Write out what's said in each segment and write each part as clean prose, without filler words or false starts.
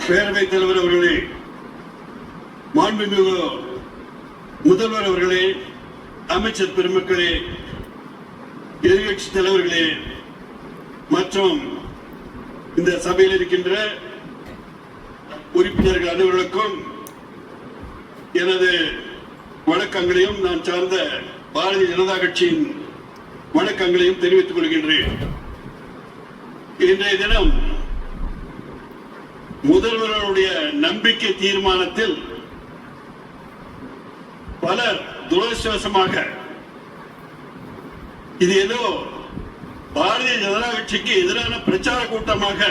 பேரவைத் தலைவர் அவர்களே, மாண்புமிகு முதல்வர் அவர்களே, அமைச்சர் பெருமக்களே, எதிர்கட்சி தலைவர்களே மற்றும் இந்த சபையில் இருக்கின்ற உறுப்பினர்கள் அனைவருக்கும் எனது வணக்கங்களையும் நான் சார்ந்த பாரதிய ஜனதா கட்சியின் வணக்கங்களையும் தெரிவித்துக் கொள்கின்றேன். இன்றைய தினம் முதல்வருடைய நம்பிக்கை தீர்மானத்தில் பலர் துரதிருஷ்டவசமாக இது ஏதோ பாரதிய ஜனதா கட்சிக்கு எதிரான பிரச்சார கூட்டமாக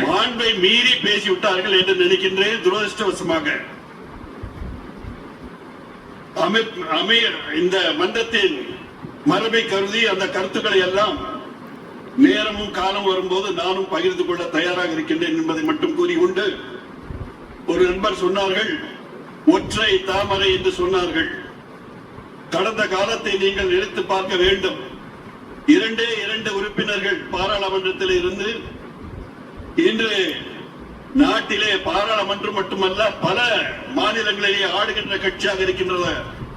மாண்பை மீறி பேசிவிட்டார்கள் என்று நினைக்கின்றேன். துரதிருஷ்டவசமாக இந்த மன்றத்தின் மரபை கருதி அந்த கருத்துக்களை எல்லாம் நேரமும் காலம் வரும்போது நானும் பகிர்ந்து கொள்ள தயாராக இருக்கின்றேன் என்பதை மட்டும் கூறிக்கொண்டு, ஒரு நண்பர் சொன்னார்கள் ஒற்றை தாமரை என்று சொன்னார்கள். கடந்த காலத்தை நீங்கள் நினைத்து பார்க்க வேண்டும். இரண்டு உறுப்பினர்கள் பாராளுமன்றத்தில் இருந்து இன்று நாட்டிலே பாராளுமன்றம் மட்டுமல்ல பல மாநிலங்களிலே ஆடுகின்ற கட்சியாக இருக்கின்ற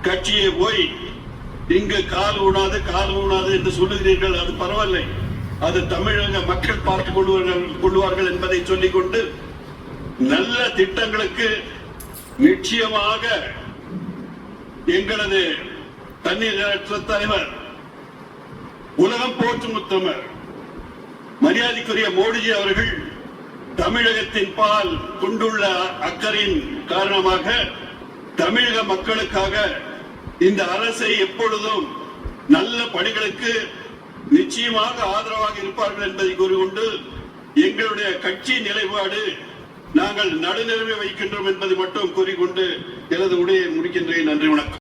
கட்சியை போய் இங்கு கால் ஊனாது என்று சொல்லுகிறீர்கள். அது பரவாயில்லை, அது தமிழக மக்கள் பார்த்துக் கொள்வார்கள் என்பதை சொல்லிக் கொண்டு, நல்ல திட்டங்களுக்கு நிச்சயமாக எங்களது தண்ணீர் தலைவர், உலகம் போற்றும் உத்தமர், மரியாதைக்குரிய மோடிஜி அவர்கள் தமிழகத்தின் பால் கொண்டுள்ள அக்கறையின் காரணமாக தமிழக மக்களுக்காக இந்த அரசை எப்பொழுதும் நல்ல பணிகளுக்கு நிச்சயமாக ஆதரவாக இருப்பார்கள் என்பதை கூறிக்கொண்டு, எங்களுடைய கட்சி நிலைப்பாடு நாங்கள் நடுநிலைமை வைக்கின்றோம் என்பதை மட்டும் கூறிக்கொண்டு எனது உரையை முடிக்கின்றேன். நன்றி, வணக்கம்.